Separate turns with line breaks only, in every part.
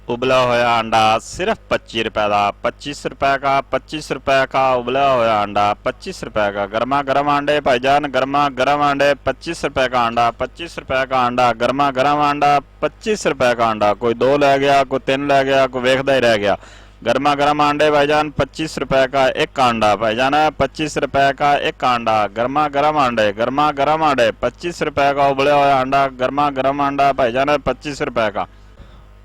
उबला हुआ अंडा सिर्फ 25 रुपए का। 25 रुपए का, 25 रुपए का उबला हुआ अंडा 25 रुपए का। गर्मा गर्म अंडे भाईजान, गर्मा गर्म अंडे 25 रुपए का अंडा। 25 रुपए का अंडा, गर्मा गर्म अंडा 25 रुपए का अंडा। कोई दो लै गया, कोई तीन लै गया, कोई वेखदा ही रह गया। गर्मा गर्म अंडे भाईजान 25 रुपए का एक अंडा भाईजान, 25 रुपए का एक अंडा। गर्मा गर्म अंडे, गर्मा गर्म अंडे 25 रुपए का उबला हुआ अंडा, गर्मा गर्म अंडा भाईजान 25 रुपए का।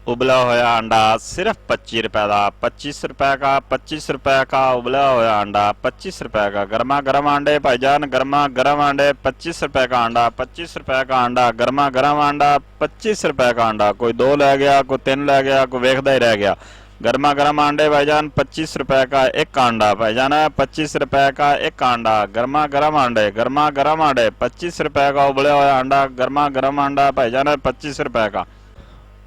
उबला हुआ अंडा सिर्फ 25 रुपए का। 25 रुपए का, 25 रुपए का उबला हुआ अंडा 25 रुपए का। गर्मा गर्म अंडे भाईजान, गर्मा गर्म अंडे 25 रुपए का अंडा। 25 रुपए का अंडा, गर्मा गर्म अंडा 25 रुपए का अंडा। कोई दो लै गया, कोई तीन लै गया, कोई वेखदा ही रह गया। गर्मा गर्म अंडे भाईजान 25 रुपए का एक अंडा भाईजान, 25 रुपए का एक अंडा। गर्मा गर्म अंडे, गर्मा गर्म अंडे 25 रुपए का उबला हुआ अंडा, गर्मा गर्म अंडा भाईजान 25 रुपए का।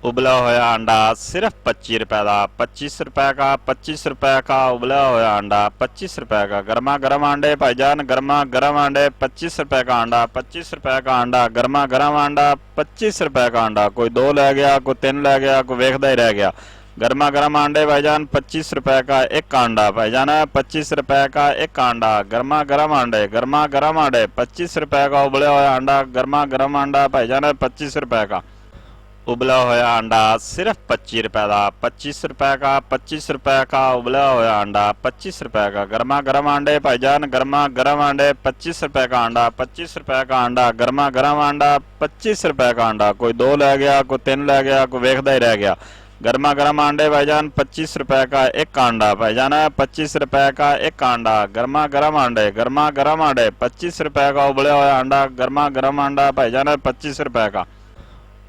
उबला हुआ अंडा सिर्फ 25 रुपए का। 25 रुपए का, 25 रुपए का उबला हुआ अंडा 25 रुपए का। गर्मा गर्म अंडे भाईजान, गर्मा गर्म अंडे 25 रुपए का अंडा। 25 रुपए का अंडा, गर्मा गर्म अंडा 25 रुपए का अंडा। कोई दो लै गया, कोई तीन लै गया, कोई वेखदा ही रह गया। गर्मा गर्म अंडे भाईजान 25 रुपए का एक अंडा भाईजान, 25 रुपए का एक अंडा। गर्मा गर्म अंडे, गर्मा गर्म अंडे 25 रुपए का उबला हुआ अंडा, गर्मा गर्म अंडा भाईजान 25 रुपए का। उबला हुआ अंडा सिर्फ 25 रुपए का। 25 रुपए का, 25 रुपए का उबला हुआ अंडा 25 रुपए का। गर्मा गर्म अंडे भाईजान, गर्मा गर्म अंडे 25 रुपए का अंडा। 25 रुपए का अंडा, गर्मा गर्म अंडा 25 रुपए का अंडा। कोई दो लै गया, कोई तीन लै गया, कोई वेखदा ही रह गया। गर्मा गर्म अंडे भाईजान 25 रुपए का एक अंडा भाईजान, 25 रुपए का एक अंडा। गर्मा गर्म अंडे, गर्मा गर्म अंडे 25 रुपए का उबला हुआ अंडा, गर्मा गर्म अंडा भाईजान 25 रुपए का।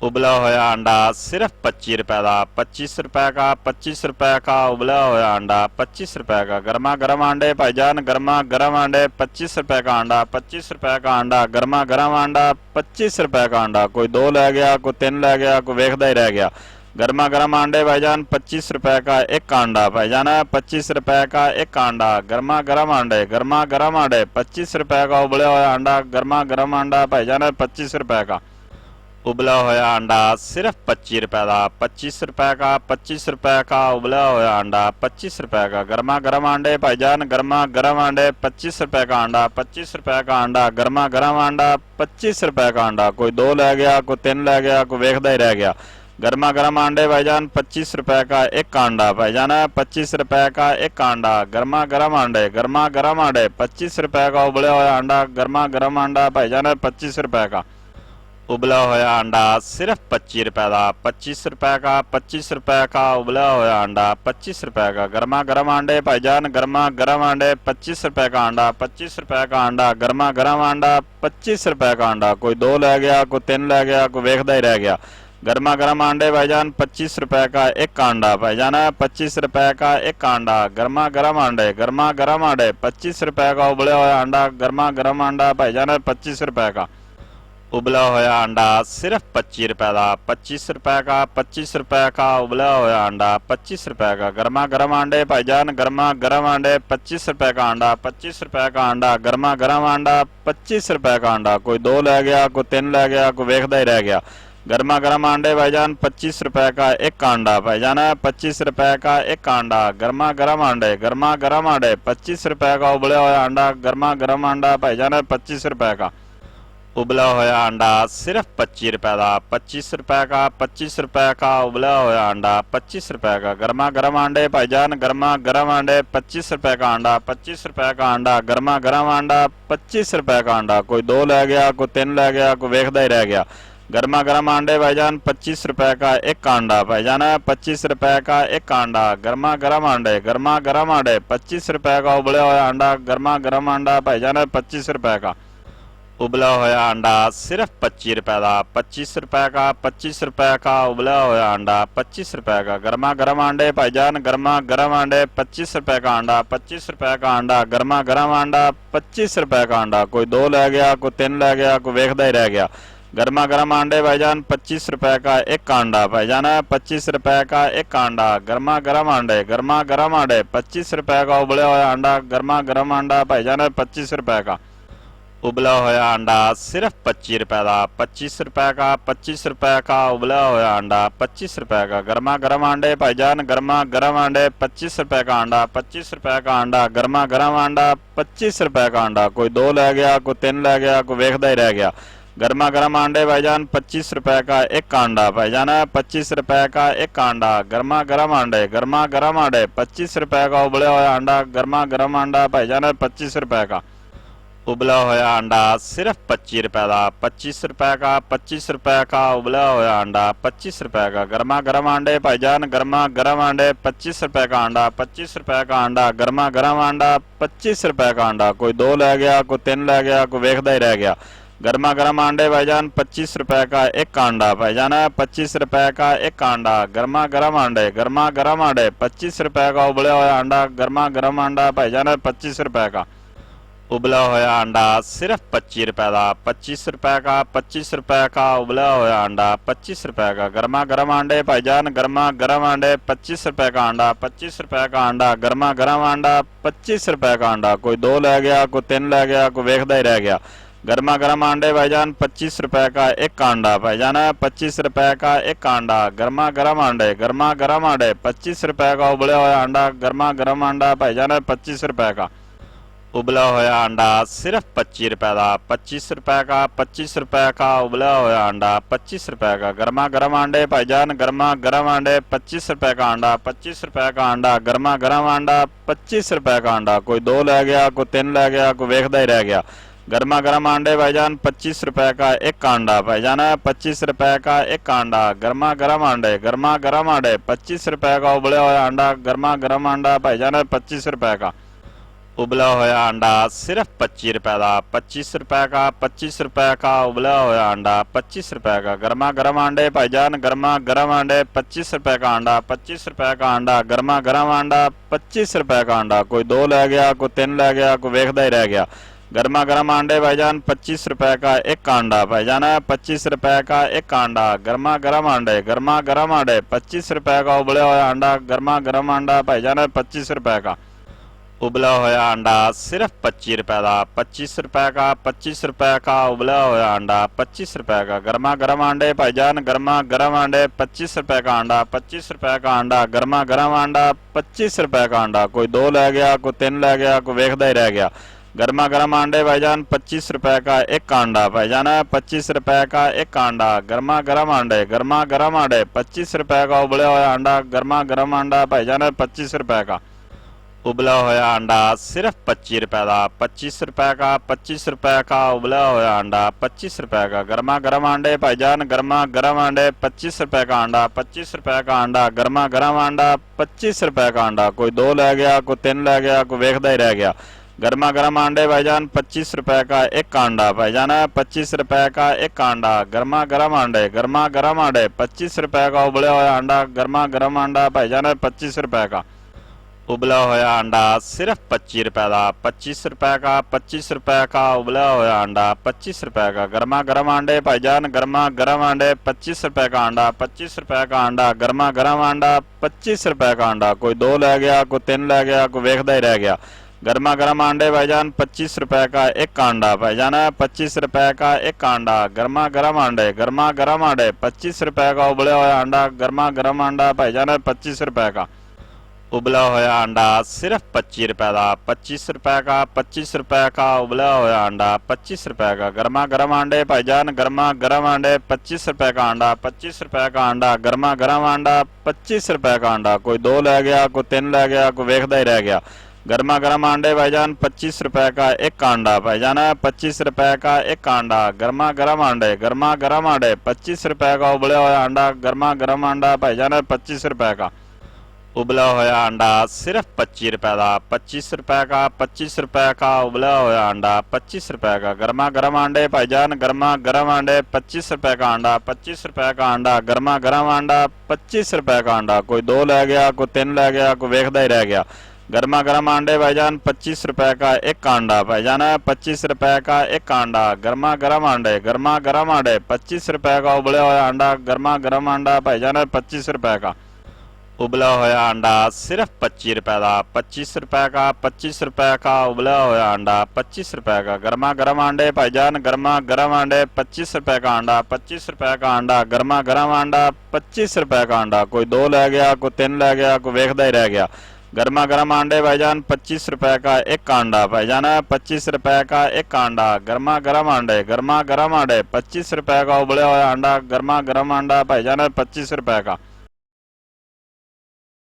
उबला हुआ अंडा सिर्फ 25 रुपए का। 25 रुपए का, 25 रुपए का उबला हुआ अंडा 25 रुपए का। गर्मा गर्म अंडे भाईजान, गर्मा गर्म अंडे 25 रुपए का अंडा। 25 रुपए का अंडा, गर्मा गर्म अंडा 25 रुपए का अंडा। कोई दो लै गया, कोई तीन लै गया, कोई वेखदा ही रह गया। गर्मा गर्म अंडे भाईजान 25 रुपए का एक अंडा भाईजान, 25 रुपए का एक अंडा। गर्मा गर्म अंडे, गर्मा गर्म अंडे 25 रुपए का उबला हुआ अंडा, गर्मा गर्म अंडा भाईजान 25 रुपए का। उबला हुआ अंडा सिर्फ 25 रुपए का। 25 रुपए का, 25 रुपए का उबला हुआ अंडा 25 रुपए का। गर्मा गर्म अंडे भाईजान, गर्मा गर्म अंडे 25 रुपए का अंडा। 25 रुपए का अंडा, गर्मा गर्म अंडा 25 रुपए का अंडा। कोई दो लै गया, कोई तीन लै गया, कोई वेखदा ही रह गया। गर्मा गर्म अंडे भाईजान 25 रुपए का एक अंडा भाईजान, 25 रुपए का एक अंडा। गर्मा गर्म अंडे, गर्मा गर्म अंडे 25 रुपए का उबला हुआ अंडा, गर्मा गर्म अंडा भाईजान 25 रुपए का। उबला हुआ अंडा सिर्फ 25 रुपए का। 25 रुपए का, 25 रुपए का उबला हुआ अंडा 25 रुपए का। गर्मा गर्म अंडे भाईजान, गर्मा गर्म अंडे 25 रुपए का अंडा। 25 रुपए का अंडा, गर्मा गर्म अंडा 25 रुपए का अंडा। कोई दो लै गया, कोई तीन लै गया, कोई वेखदा ही रह गया। गर्मा गर्म अंडे भाईजान 25 रुपए का एक अंडा भाईजान, 25 रुपए का एक अंडा। गर्मा गर्म अंडे, गर्मा गर्म अंडे 25 रुपए का उबला हुआ अंडा, गर्मा गर्म अंडा भाईजान 25 रुपए का। उबला हुआ अंडा सिर्फ 25 रुपए का। 25 रुपए का, 25 रुपए का उबला हुआ अंडा 25 रुपए का। गर्मा गर्म अंडे भाईजान, गर्मा गर्म अंडे 25 रुपए का अंडा। 25 रुपए का अंडा, गर्मा गर्म अंडा 25 रुपए का अंडा। कोई दो लै गया, कोई तीन लै गया, कोई वेखदा ही रह गया। गर्मा गर्म अंडे भाईजान 25 रुपए का एक अंडा भाईजान, 25 रुपए का एक अंडा। गर्मा गर्म अंडे, गर्मा गर्म अंडे 25 रुपए का उबला हुआ अंडा, गर्मा गर्म अंडा भाईजान 25 रुपए का। उबला हुआ अंडा सिर्फ 25 रुपए का। 25 रुपए का, 25 रुपए का उबला हुआ अंडा 25 रुपए का। गर्मा गर्म अंडे भाईजान, गर्मा गर्म अंडे 25 रुपए का अंडा। 25 रुपए का अंडा, गर्मा गर्म अंडा 25 रुपए का अंडा। कोई दो लै गया, कोई तीन लै गया, कोई वेखदा ही रह गया। गर्मा गर्म अंडे भाईजान 25 रुपए का एक अंडा भाईजान, 25 रुपए का एक अंडा। गर्मा गर्म अंडे, गर्मा गर्म अंडे 25 रुपए का उबला हुआ अंडा, गर्मा गर्म अंडा भाईजान 25 रुपए का। उबला हुआ अंडा सिर्फ 25 रुपए का। 25 रुपए का, 25 रुपए का उबला हुआ अंडा 25 रुपए का। गर्मा गर्म अंडे भाईजान, गर्मा गर्म अंडे 25 रुपए का अंडा। 25 रुपए का अंडा, गर्मा गर्म अंडा 25 रुपए का अंडा। कोई दो लै गया, कोई तीन लै गया, कोई वेखदा ही रह गया। गर्मा गर्म अंडे भाईजान 25 रुपए का एक अंडा भाईजान, 25 रुपए का एक अंडा। गर्मा गर्म अंडे, गर्मा गर्म अंडे 25 रुपए का उबला हुआ अंडा, गर्मा गर्म अंडा भाईजान 25 रुपए का। उबला हुआ अंडा सिर्फ 25 रुपए का। 25 रुपए का। 25 रुपए का उबला हुआ अंडा 25 रुपए का। गर्मा गर्म अंडे भाईजान, गर्मा गर्म अंडे 25 रुपए का अंडा। 25 रुपए का अंडा, गर्मा गर्म अंडा 25 रुपए का अंडा। कोई दो लै गया, कोई तीन लै गया, कोई वेखदा ही रह गया। गर्मा गर्म अंडे भाईजान 25 रुपए का एक अंडा भाईजान, 25 रुपए का एक अंडा। गर्मा गर्म अंडे, गर्मा गर्म अंडे 25 रुपए का उबला हुआ अंडा, गर्मा गर्म अंडा भाईजान 25 रुपए का। उबला हुआ अंडा सिर्फ 25 रुपए का। 25 रुपए का। 25 रुपए का उबला हुआ अंडा 25 रुपए का। गर्मा गर्म अंडे भाईजान, गर्मा गर्म अंडे 25 रुपए का अंडा। 25 रुपए का अंडा, गर्मा गर्म अंडा 25 रुपए का अंडा। कोई दो लै गया, कोई तीन लै गया, कोई वेखदा ही रह गया। गर्मा गर्म अंडे भाईजान 25 रुपए का एक अंडा भाईजान, 25 रुपए का एक अंडा। गर्मा गर्म अंडे, गर्मा गर्म अंडे 25 रुपए का उबला हुआ अंडा, गर्मा गर्म अंडा भाईजान 25 रुपए का। उबला हुआ अंडा सिर्फ 25 रुपए का। 25 रुपए का। 25 रुपए का उबला हुआ अंडा 25 रुपए का। गर्मा गर्म अंडे भाईजान, गर्मा गर्म अंडे 25 रुपए का अंडा। 25 रुपए का अंडा, गर्मा गर्म अंडा 25 रुपए का अंडा। कोई दो लै गया, कोई तीन लै गया, कोई वेखदा ही रह गया। गर्मा गर्म अंडे भाईजान 25 रुपए का एक अंडा भाईजान, 25 रुपए का एक अंडा। गर्मा गर्म अंडे, गर्मा गर्म अंडे 25 रुपए का उबला हुआ अंडा, गर्मा गर्म अंडा भाईजान 25 रुपए का। उबला हुआ अंडा सिर्फ 25 रुपए का। 25 रुपए का। 25 रुपए का उबला हुआ अंडा 25 रुपए का। गर्मा गर्म अंडे भाईजान, गर्मा गर्म अंडे 25 रुपए का अंडा। 25 रुपए का अंडा, गर्मा गर्म अंडा 25 रुपए का अंडा। कोई दो लै गया, कोई तीन लै गया, कोई वेखदा ही रह गया। गर्मा गर्म अंडे भाईजान 25 रुपए का एक अंडा भाईजान, 25 रुपए का एक अंडा। गर्मा गर्म अंडे, गर्मा गर्म अंडे 25 रुपए का उबला हुआ अंडा, गर्मा गर्म अंडा भाईजान 25 रुपए का। उबला हुआ अंडा सिर्फ 25 रुपए का। 25 रुपए का। 25 रुपए का उबला हुआ अंडा 25 रुपए का। गर्मा गर्म अंडे भाईजान, गर्मा गर्म अंडे 25 रुपए का अंडा। 25 रुपए का अंडा, गर्मा गर्म अंडा 25 रुपए का अंडा। कोई दो लै गया, कोई तीन लै गया, कोई वेखदा ही रह गया। गर्मा गर्म अंडे भाईजान 25 रुपए का एक अंडा भाईजान, 25 रुपए का एक अंडा। गर्मा गर्म अंडे, गर्मा गर्म अंडे 25 रुपए का उबला हुआ अंडा, गर्मा गर्म अंडा भाईजान 25 रुपए का। उबला हुआ अंडा सिर्फ 25 रुपए का। 25 रुपए का। 25 रुपए का उबला हुआ अंडा 25 रुपए का। गर्मा गर्म अंडे भाईजान, गर्मा गर्म अंडे 25 रुपए का अंडा। 25 रुपए का अंडा, गर्मा गर्म अंडा 25 रुपए का अंडा। कोई दो लै गया, कोई तीन लै गया, कोई वेखदा ही रह गया। गर्मा गर्म अंडे भाईजान 25 रुपए का एक अंडा भाईजान, 25 रुपए का एक अंडा। गर्मा गर्म अंडे, गर्मा गर्म अंडे 25 रुपए का उबला हुआ अंडा, गर्मा गर्म अंडा भाईजान 25 रुपए का। उबला हुआ अंडा सिर्फ 25 रुपए का। 25 रुपए का। 25 रुपए का उबला हुआ अंडा 25 रुपए का। गर्मा गर्म अंडे भाईजान, गर्मा गर्म अंडे 25 रुपए का अंडा। 25 रुपए का अंडा, गर्मा गर्म अंडा 25 रुपए का अंडा। कोई दो लै गया, कोई तीन लै गया, कोई वेखदा ही रह गया। गर्मा गर्म अंडे भाईजान 25 रुपए का एक अंडा भाईजान, 25 रुपए का एक अंडा। गर्मा गर्म अंडे, गर्मा गर्म अंडे 25 रुपए का उबला हुआ अंडा, गर्मा गर्म अंडा भाईजान 25 रुपए का। उबला हुआ अंडा सिर्फ 25 रुपए का। 25 रुपए का। 25 रुपए का उबला हुआ अंडा 25 रुपए का। गर्मा गर्म अंडे भाईजान, गर्मा गर्म अंडे 25 रुपए का अंडा। 25 रुपए का अंडा, गर्मा गर्म अंडा 25 रुपए का अंडा। कोई दो लै गया, कोई तीन लै गया, कोई वेखदा ही रह गया। गर्मा गर्म अंडे भाईजान 25 रुपए का एक अंडा भाईजान, 25 रुपए का एक अंडा। गर्मा गर्म अंडे, गर्मा गर्म अंडे 25 रुपए का उबला हुआ अंडा, गर्मा गर्म अंडा भाईजान 25 रुपए का। उबला हुआ अंडा सिर्फ 25 रुपए का। 25 रुपए का। 25 रुपए का उबला हुआ अंडा 25 रुपए का। गर्मा गर्म अंडे भाईजान, गर्मा गर्म अंडे 25 रुपए का अंडा। 25 रुपए का अंडा, गर्मा गर्म अंडा 25 रुपए का अंडा। कोई दो लै गया, कोई तीन लै गया, कोई वेखदा ही रह गया। गर्मा गर्म अंडे भाईजान 25 रुपए का एक अंडा भाईजान, 25 रुपए का एक अंडा। गर्मा गर्म अंडे, गर्मा गर्म अंडे 25 रुपए का उबला हुआ अंडा, गर्मा गर्म अंडा भाईजान 25 रुपए का। उबला हुआ अंडा सिर्फ 25 रुपए का। 25 रुपए का। 25 रुपए का उबला हुआ अंडा 25 रुपए का। गर्मा गर्म अंडे भाईजान, गर्मा गर्म अंडे 25 रुपए का अंडा। 25 रुपए का अंडा, गर्मा गर्म अंडा 25 रुपए का अंडा। कोई दो लै गया, कोई तीन लै गया, कोई वेखदा ही रह गया। गर्मा गर्म अंडे भाईजान 25 रुपए का एक अंडा भाईजान, 25 रुपए का एक अंडा। गर्मा गर्म अंडे, गर्मा गर्म अंडे 25 रुपए का उबला हुआ अंडा, गर्मा गर्म अंडा भाईजान 25 रुपए का। उबला हुआ अंडा सिर्फ 25 रुपए का। 25 रुपए का, 25 रुपए का उबला हुआ अंडा 25 रुपए का। गर्मा गर्म अंडे भाईजान, गर्मा गर्म अंडे 25 रुपए का अंडा। 25 रुपए का अंडा, गर्मा गर्म अंडा 25 रुपए का अंडा। कोई 2 ले गया, कोई 3 ले गया, कोई वेखदा ही रह गया। गर्मा गर्म अंडे भाईजान 25 रुपए का एक अंडा भाईजान, 25 रुपए का एक अंडा। गर्मा गर्म अंडे, गर्मा गर्म अंडे 25 रुपए का उबला हुआ अंडा, गर्मा गर्म अंडा भाईजान 25 रुपए का।